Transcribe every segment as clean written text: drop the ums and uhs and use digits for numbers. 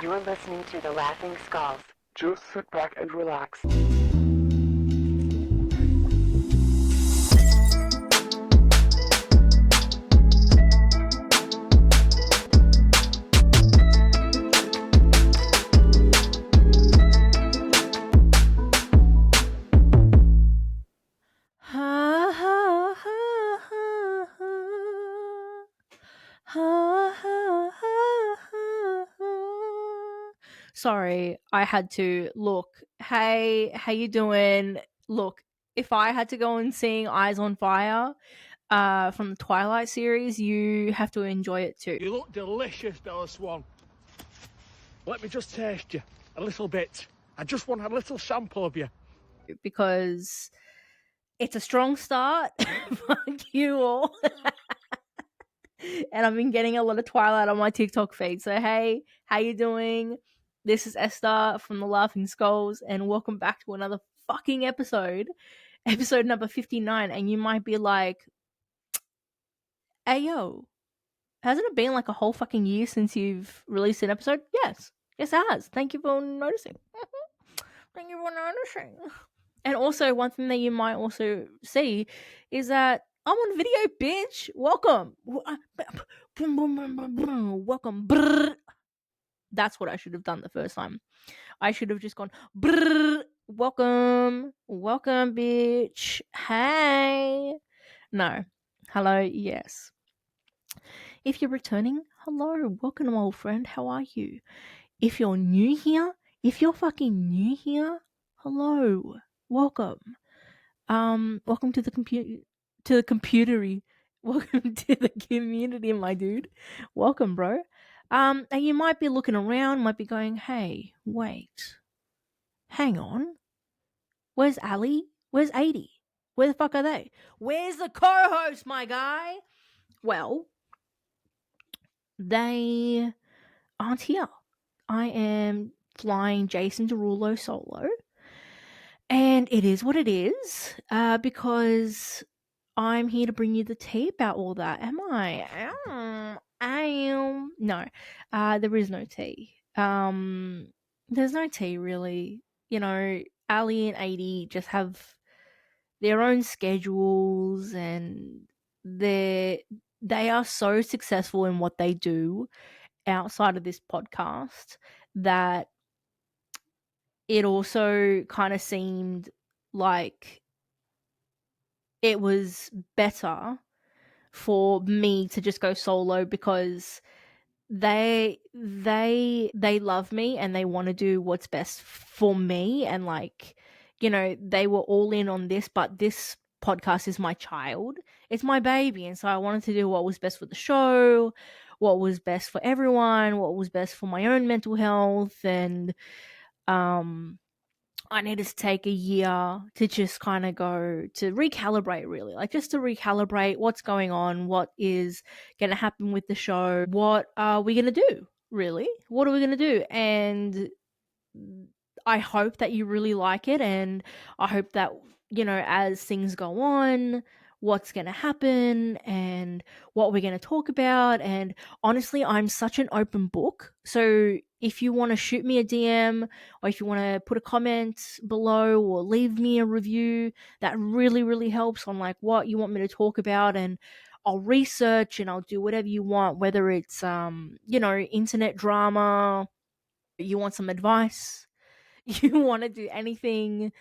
You're listening to The Laughing Skulls. Just sit back and relax. Sorry, I had to look. Hey, how you doing? Look, if I had to go and sing Eyes on Fire from the Twilight series, you have to enjoy it too. You look delicious, Bella Swan. Let me just taste you a little bit. I just want a little sample of you. Because it's a strong start. Fuck you all. And I've been getting a lot of Twilight on my TikTok feed. So hey, how you doing? This is Esta from the Laughing Skulls, and welcome back to another fucking episode number 59. And you might be like, hey yo, hasn't it been like a whole fucking year since you've released an episode? Yes it has. Thank you for noticing. Thank you for noticing. And also, one thing that you might also see is that I'm on video, bitch. Welcome. Welcome. That's what I should have done the first time. I should have just gone, welcome. Welcome, bitch. Hey. No. Hello, yes. If you're returning, hello. Welcome, old friend. How are you? If you're new here, if you're fucking new here, hello. Welcome. Welcome to the computery. Welcome to the community, my dude. Welcome, bro. And you might be looking around, might be going, hey, wait. Hang on. Where's Ali? Where's 80? Where the fuck are they? Where's the co-host, my guy? Well, they aren't here. I am flying Jason Derulo solo. And it is what it is, because I'm here to bring you the tea about all that. Am I? I am. No, there is no tea. There's no tea really. You know, Ali and 80 just have their own schedules, and they are so successful in what they do outside of this podcast that it also kind of seemed like it was better for me to just go solo, because they love me and they want to do what's best for me, and like, you know, they were all in on this, but this podcast is my child, it's my baby, and so I wanted to do what was best for the show, what was best for everyone, what was best for my own mental health. And I needed to take a year to just kind of go to recalibrate, really, like just to recalibrate what's going on, what is going to happen with the show, what are we going to do, really? What are we going to do? And I hope that you really like it, and I hope that, you know, as things go on, what's going to happen and what we're going to talk about. And honestly, I'm such an open book. So if you want to shoot me a DM, or if you want to put a comment below or leave me a review, that really, really helps on like what you want me to talk about. And I'll research and I'll do whatever you want, whether it's, you know, internet drama, you want some advice, you want to do anything,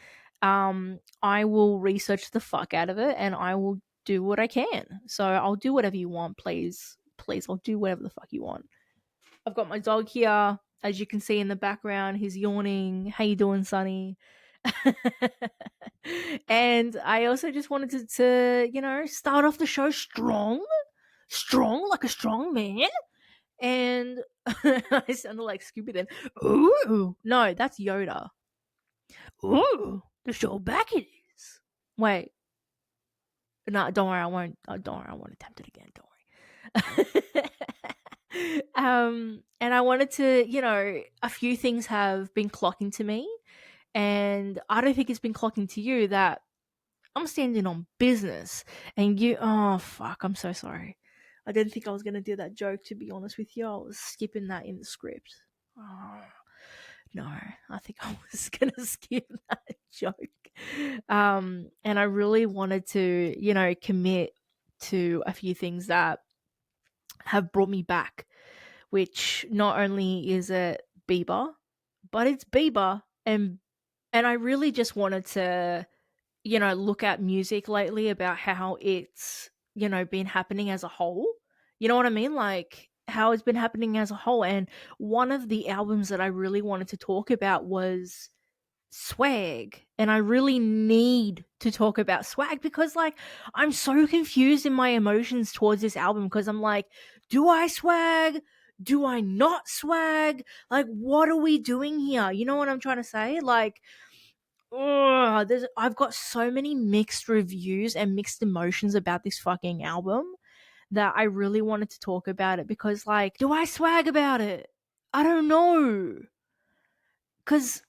I will research the fuck out of it and I will do what I can. So I'll do whatever you want, please. I'll do whatever the fuck you want. I've got my dog here, as you can see in the background. He's yawning. How you doing, Sonny? And I also just wanted to, you know, start off the show strong like a strong man. And I sounded like Scooby then. Ooh, no, that's Yoda. Ooh, the show back it is. Wait, no, don't worry, I won't. Don't worry, I won't attempt it again. Don't worry. And I wanted to, you know, a few things have been clocking to me, and I don't think it's been clocking to you that I'm standing on business, and you. Oh fuck, I'm so sorry. I didn't think I was going to do that joke, to be honest with you. I was skipping that in the script. Oh, no, I think I was going to skip that joke. And I really wanted to, commit to a few things that have brought me back, which not only is it Bieber, but it's Bieber. And I really just wanted to, look at music lately about how it's, been happening as a whole. You know what I mean? Like how it's been happening as a whole. And one of the albums that I really wanted to talk about was Swag. And I really need to talk about Swag because, like, I'm so confused in my emotions towards this album because I'm like, do I swag? Do I not swag? Like, what are we doing here? You know what I'm trying to say? Like, I've got so many mixed reviews and mixed emotions about this fucking album that I really wanted to talk about it because, like, do I swag about it? I don't know. Because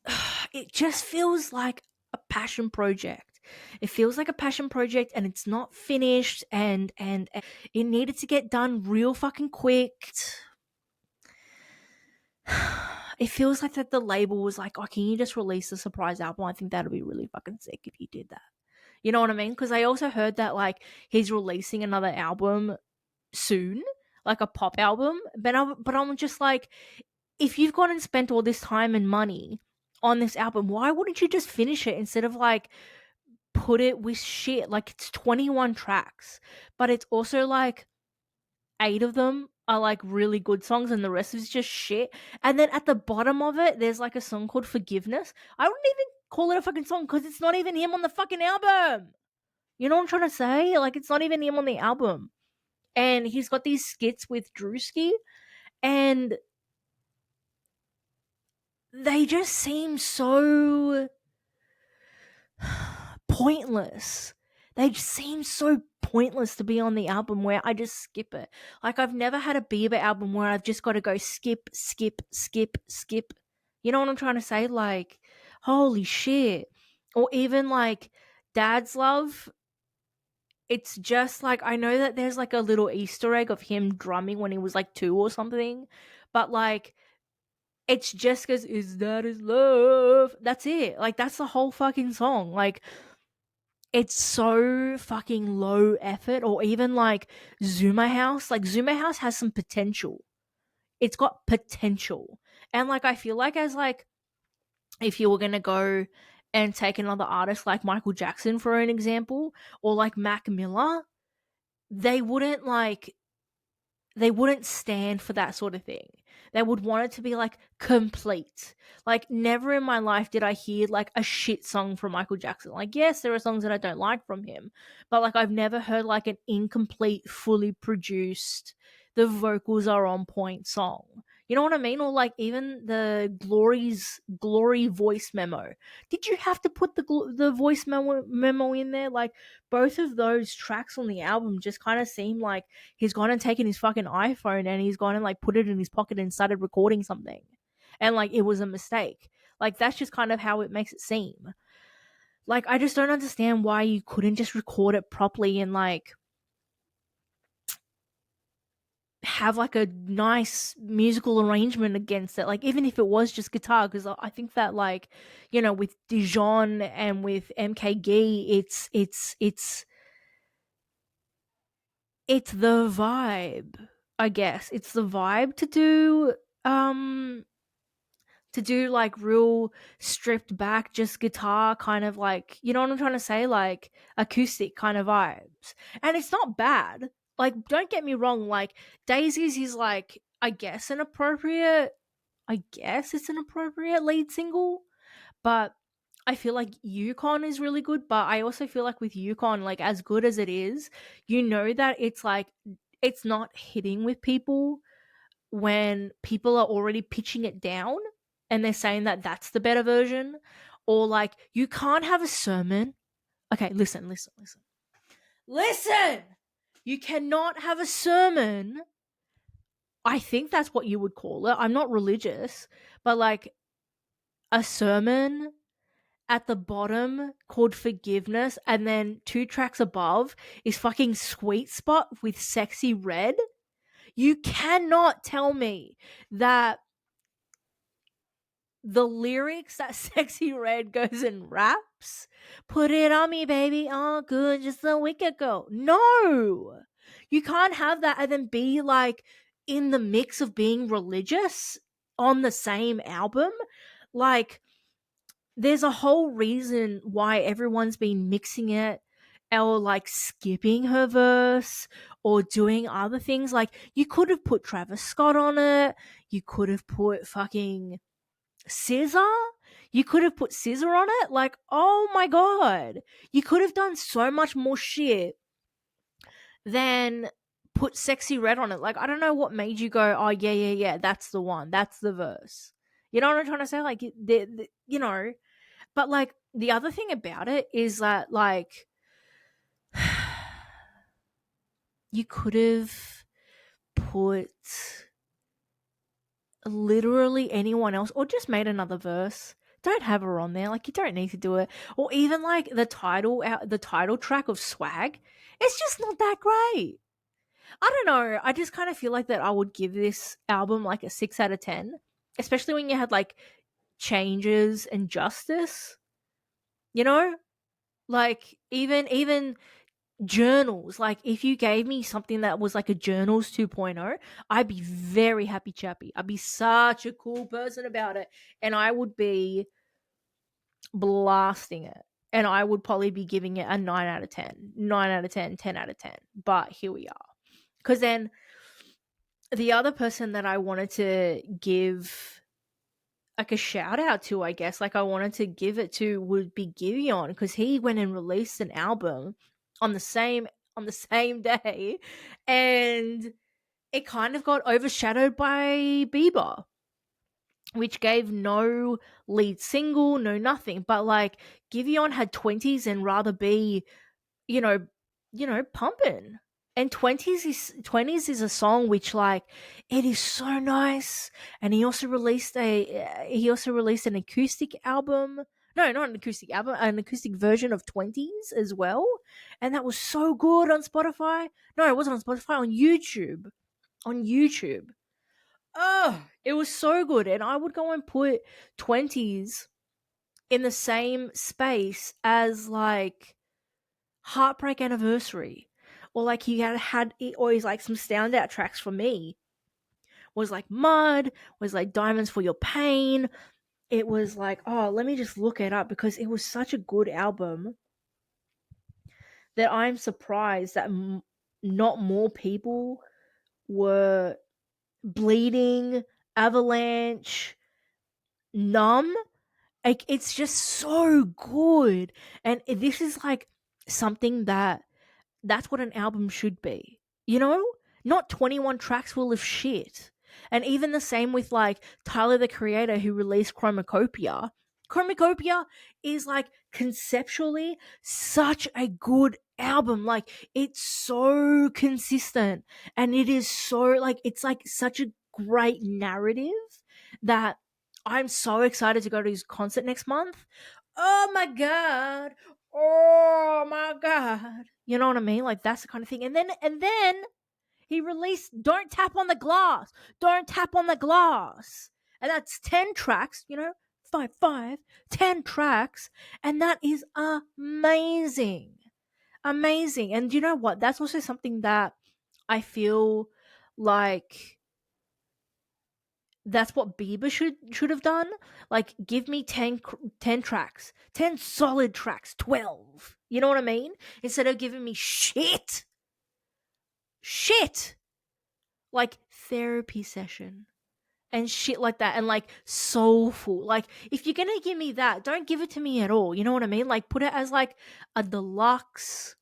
it just feels like a passion project. It feels like a passion project and it's not finished and it needed to get done real fucking quick. It feels like that the label was like, oh, can you just release a surprise album? I think that'd be really fucking sick if you did that. You know what I mean? Because I also heard that, like, he's releasing another album soon, like a pop album. But I'm just like, if you've gone and spent all this time and money on this album, why wouldn't you just finish it instead of, like, put it with shit? Like, it's 21 tracks, but it's also like 8 of them are like really good songs and the rest is just shit. And then at the bottom of it, there's like a song called Forgiveness. I wouldn't even call it a fucking song because it's not even him on the fucking album. You know what I'm trying to say? Like, it's not even him on the album. And he's got these skits with Drewski, and they just seem so pointless. They just seem so pointless to be on the album where I just skip it. Like, I've never had a Bieber album where I've just got to go skip, skip, skip, skip. You know what I'm trying to say? Like, holy shit. Or even like Dad's Love. It's just like, I know that there's like a little Easter egg of him drumming when he was like 2 or something. But like, it's just because is that his love? That's it. Like, that's the whole fucking song. Like, it's so fucking low effort. Or even like Zuma House. Like, Zuma House has some potential. It's got potential. And like, I feel like, as like, if you were gonna go and take another artist like Michael Jackson for an example, or like Mac Miller, they wouldn't stand for that sort of thing. They would want it to be like complete. Like, never in my life did I hear like a shit song from Michael Jackson. Like, yes, there are songs that I don't like from him, but like, I've never heard like an incomplete, fully produced, the vocals are on point song. You know what I mean? Or like, even the Glory voice memo. Did you have to put the voice memo in there? Like, both of those tracks on the album just kind of seem like he's gone and taken his fucking iPhone and he's gone and like put it in his pocket and started recording something. And like, it was a mistake. Like, that's just kind of how it makes it seem. Like, I just don't understand why you couldn't just record it properly and like have like a nice musical arrangement against it. Like, even if it was just guitar, because I think that, like, you know, with Dijon and with MKG, it's the vibe, I guess. It's the vibe to do like real stripped back, just guitar kind of, like, you know what I'm trying to say? Like, acoustic kind of vibes. And it's not bad. Like, don't get me wrong, like, Daisies is like, I guess it's an appropriate lead single, but I feel like Yukon is really good, but I also feel like with Yukon, like, as good as it is, you know that it's like, it's not hitting with people when people are already pitching it down and they're saying that that's the better version. Or like, you can't have a sermon. Okay, listen. You cannot have a sermon. I think that's what you would call it. I'm not religious, but like, a sermon at the bottom called Forgiveness, and then 2 tracks above is fucking Sweet Spot with Sexy Red. You cannot tell me that the lyrics that Sexy Red goes and raps, put it on me, baby, all good just a week ago. No! You can't have that and then be like in the mix of being religious on the same album. Like, there's a whole reason why everyone's been mixing it or like skipping her verse or doing other things. Like, you could have put Travis Scott on it. You could have put fucking Scissor. You could have put Scissor on it. Like, oh my god. You could have done so much more shit than put Sexy Red on it. Like, I don't know what made you go, oh, yeah, that's the one. That's the verse. You know what I'm trying to say? Like, you know. But, like, the other thing about it is that, like, you could have put literally anyone else or just made another verse. Don't have her on there. Like, you don't need to do it. Or even, like, the title track of Swag. It's just not that great. I don't know. I just kind of feel like that I would give this album, like, a 6 out of 10. Especially when you had, like, Changes and Justice. You know? Like, even journals. Like, if you gave me something that was like a journals 2.0, I'd be very happy chappy. I'd be such a cool person about it. And I would be blasting it. And I would probably be giving it a 9 out of 10. 9 out of 10, 10 out of 10. But here we are. Because then the other person that I wanted to give like a shout out to, I guess, like I wanted to give it to would be Giveon, because he went and released an album on the same day, and it kind of got overshadowed by Bieber, which gave no lead single, no nothing. But like Giveon had 20s and rather be, you know, pumping. And 20s is a song which, like, it is so nice. And he also released an acoustic album. No, not an acoustic album, an acoustic version of 20s as well. And that was so good on Spotify. No, it wasn't on Spotify, on YouTube. On YouTube. Oh, it was so good. And I would go and put 20s in the same space as, like, Heartbreak Anniversary, or like he had or he's like some standout tracks for me was like Mud, was like Diamonds for Your Pain. It was like, oh, let me just look it up, because it was such a good album that I'm surprised that not more people were Bleeding, Avalanche, Numb. Like, it's just so good. And this is like something that's what an album should be. You know? Not 21 tracks full of shit. And even the same with like Tyler the Creator, who released Chromacopia. Chromacopia is like conceptually such a good album. Like, it's so consistent, and it is so like, it's like such a great narrative that I'm so excited to go to his concert next month. Oh my god. Oh my god. You know what I mean? Like, that's the kind of thing. And then he released Don't Tap on the Glass. Don't Tap on the Glass. And that's 10 tracks, 10 tracks. And that is amazing. Amazing. And you know what? That's also something that I feel like that's what Bieber should have done. Like, give me 10 tracks, 10 solid tracks, 12. You know what I mean? Instead of giving me shit, like Therapy Session and shit like that, and like Soulful. Like, if you're gonna give me that, don't give it to me at all. You know what I mean? Like, put it as like a deluxe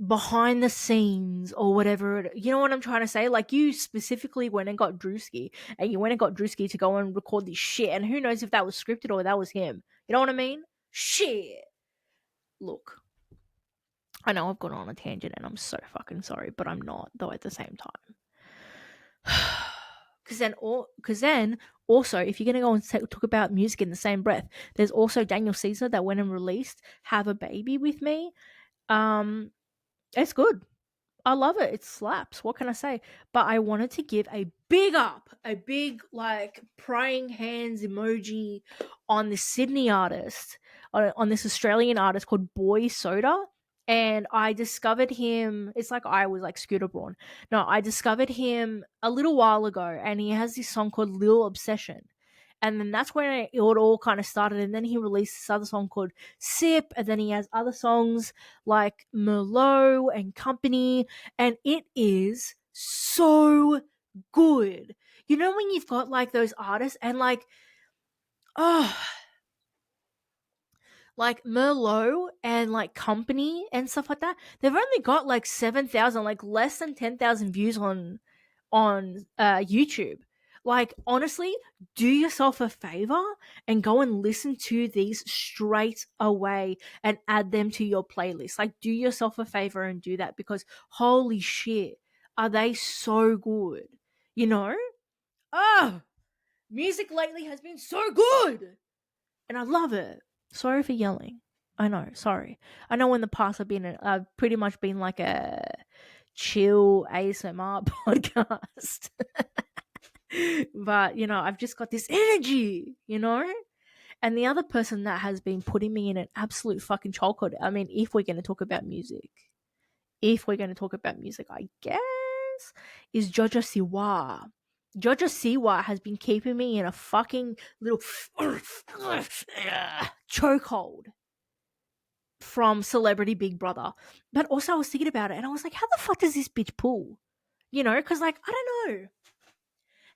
behind the scenes or whatever. You know what I'm trying to say? Like, you specifically went and got Drewski, and you went and got Drewski to go and record this shit, and who knows if that was scripted or that was him. You know what I mean? Shit. Look, I know I've gone on a tangent and I'm so fucking sorry, but I'm not, though, at the same time. Because then also, if you're gonna go and talk about music in the same breath, there's also Daniel Caesar that went and released Have a Baby with Me. It's good. I love it. It slaps. What can I say? But I wanted to give a big up, a big like praying hands emoji on this Sydney artist, on this Australian artist called Boy Soda. And I discovered him. It's like I was like Scooter Braun. No, I discovered him a little while ago, and he has this song called Lil Obsession. And then that's when it all kind of started. And then he released this other song called Sip. And then he has other songs like Merlot and Company. And it is so good. You know, when you've got like those artists and like, oh, like Merlot and like Company and stuff like that, they've only got like 7,000, like less than 10,000 views on YouTube. Like, honestly, do yourself a favor and go and listen to these straight away and add them to your playlist. Like, do yourself a favor and do that, because holy shit, are they so good? You know? Oh, music lately has been so good and I love it. Sorry for yelling. I know, sorry. I know in the past I've pretty much been like a chill ASMR podcast. But, you know, I've just got this energy, you know? And the other person that has been putting me in an absolute fucking chokehold, I mean, if we're going to talk about music, I guess, is Jojo Siwa. Jojo Siwa has been keeping me in a fucking little chokehold from Celebrity Big Brother. But also I was thinking about it and I was like, how the fuck does this bitch pull? You know, because like, I don't know.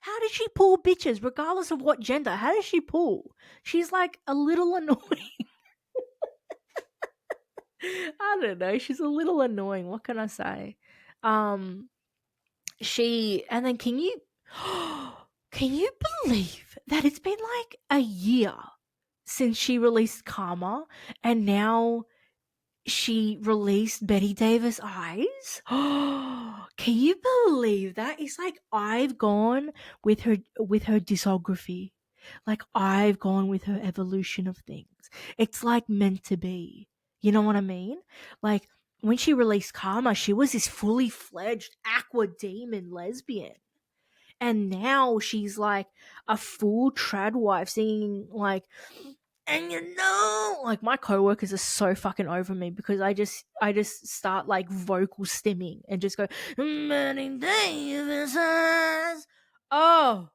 How did she pull bitches, regardless of what gender? How does she pull? She's like a little annoying. I don't know. She's a little annoying. What can I say? And then can you believe that it's been like a year since she released Karma, and now she released Betty Davis Eyes? Can you believe that? It's like I've gone with her discography. Like I've gone with her evolution of things. It's like meant to be. You know what I mean? Like when she released Karma, she was this fully fledged aqua demon lesbian. And now she's like a full trad wife singing like, and you know, like my coworkers are so fucking over me because I just start like vocal stimming and just go, Betty Davis eyes. Oh.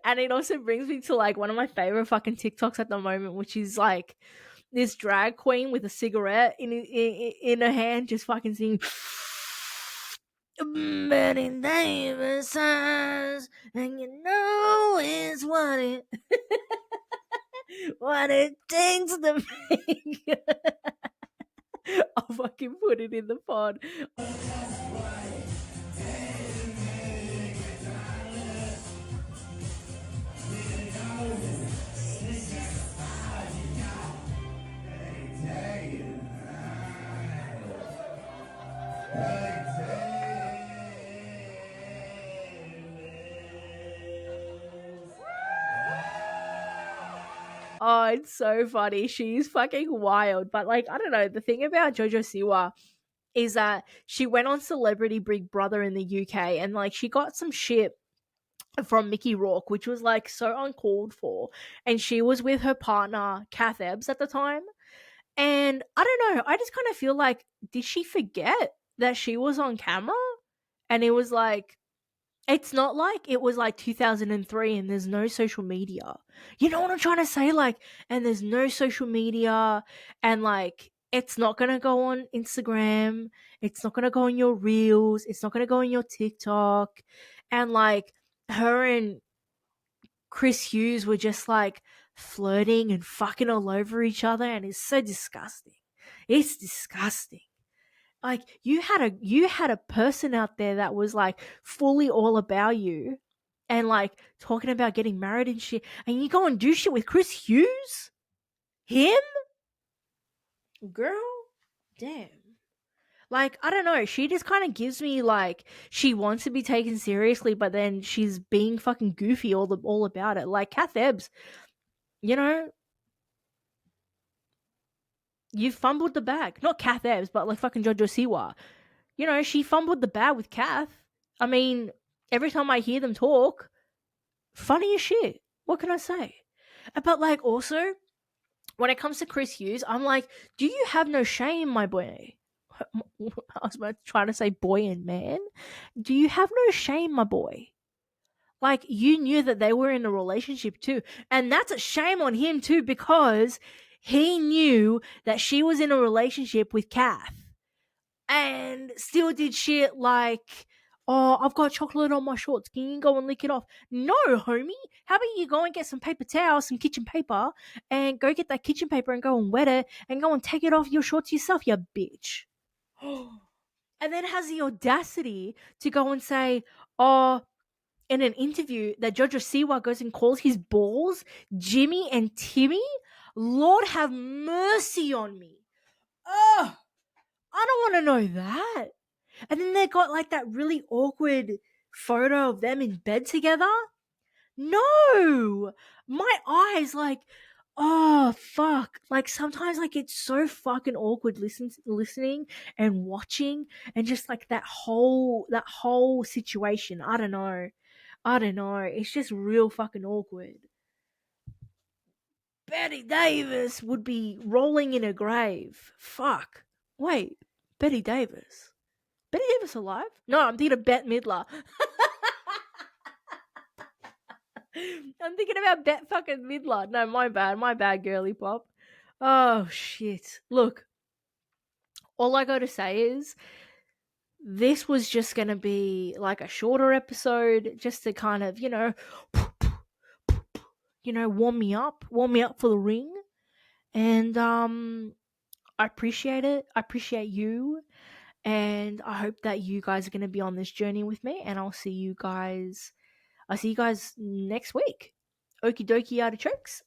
And it also brings me to like one of my favorite fucking TikToks at the moment, which is like this drag queen with a cigarette in her hand, just fucking singing. Betty Davis eyes, and you know it's what it takes to make. I'll fucking put it in the pod. Oh, it's so funny. She's fucking wild. But like, I don't know. The thing about Jojo Siwa is that she went on Celebrity Big Brother in the UK and like she got some shit from Mickey Rourke, which was like so uncalled for. And she was with her partner, Kath Ebbs, at the time. And I don't know. I just kind of feel like, did she forget that she was on camera? And it was like, it's not like it was like 2003 and there's no social media. You know what I'm trying to say? Like, and there's no social media and like, it's not going to go on Instagram. It's not going to go on your reels. It's not going to go on your TikTok. And like, her and Chris Hughes were just like flirting and fucking all over each other. And it's so disgusting. It's disgusting. Like you had a person out there that was like fully all about you and like talking about getting married and shit, and you go and do shit with Chris Hughes? Him? Girl, damn. Like, I don't know, she just kind of gives me like she wants to be taken seriously, but then she's being fucking goofy all about it. Like Kath Ebbs, you know, You fumbled the bag. Not Kath Evans, but like fucking Jojo Siwa. You know, she fumbled the bag with Kath. I mean, every time I hear them talk, funny as shit. What can I say? But like also, when it comes to Chris Hughes, I'm like, do you have no shame, my boy? I was about to try to say boy and man. Do you have no shame, my boy? Like, you knew that they were in a relationship too. And that's a shame on him too, because he knew that she was in a relationship with Kath and still did shit like, oh, I've got chocolate on my shorts. Can you go and lick it off? No, homie. How about you go and get some paper towels, some kitchen paper, and go get that kitchen paper and go and wet it and go and take it off your shorts yourself, you bitch. And then has the audacity to go and say, oh, in an interview that Jojo Siwa goes and calls his balls Jimmy and Timmy. Lord have mercy on me. Oh, I don't want to know that. And then they got like that really awkward photo of them in bed together. No, my eyes like, oh fuck. Like sometimes like it's so fucking awkward listening and watching and just like that whole situation. I don't know. It's just real fucking awkward. Betty Davis would be rolling in a grave. Fuck. Wait, Betty Davis. Betty Davis alive? No, I'm thinking of Bette Midler. I'm thinking about Bette fucking Midler. No, my bad, girly pop. Oh shit. Look, all I gotta say is this was just gonna be like a shorter episode, just to kind of, warm me up for the ring. And I appreciate it. I appreciate you. And I hope that you guys are going to be on this journey with me. And I'll see you guys next week. Okie dokie artichokes.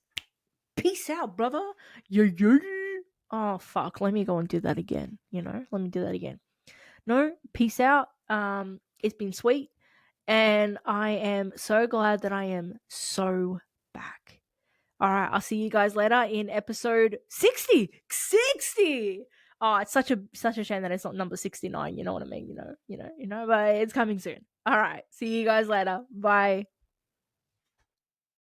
Peace out, brother. Yeah. Oh, fuck. Let me go and do that again. Let me do that again. No, peace out. It's been sweet. And I am so glad that I am so back. All right, I'll see you guys later in episode 60. 60. Oh, it's such a shame that it's not number 69. You know what I mean? But it's coming soon. All right, see you guys later. Bye.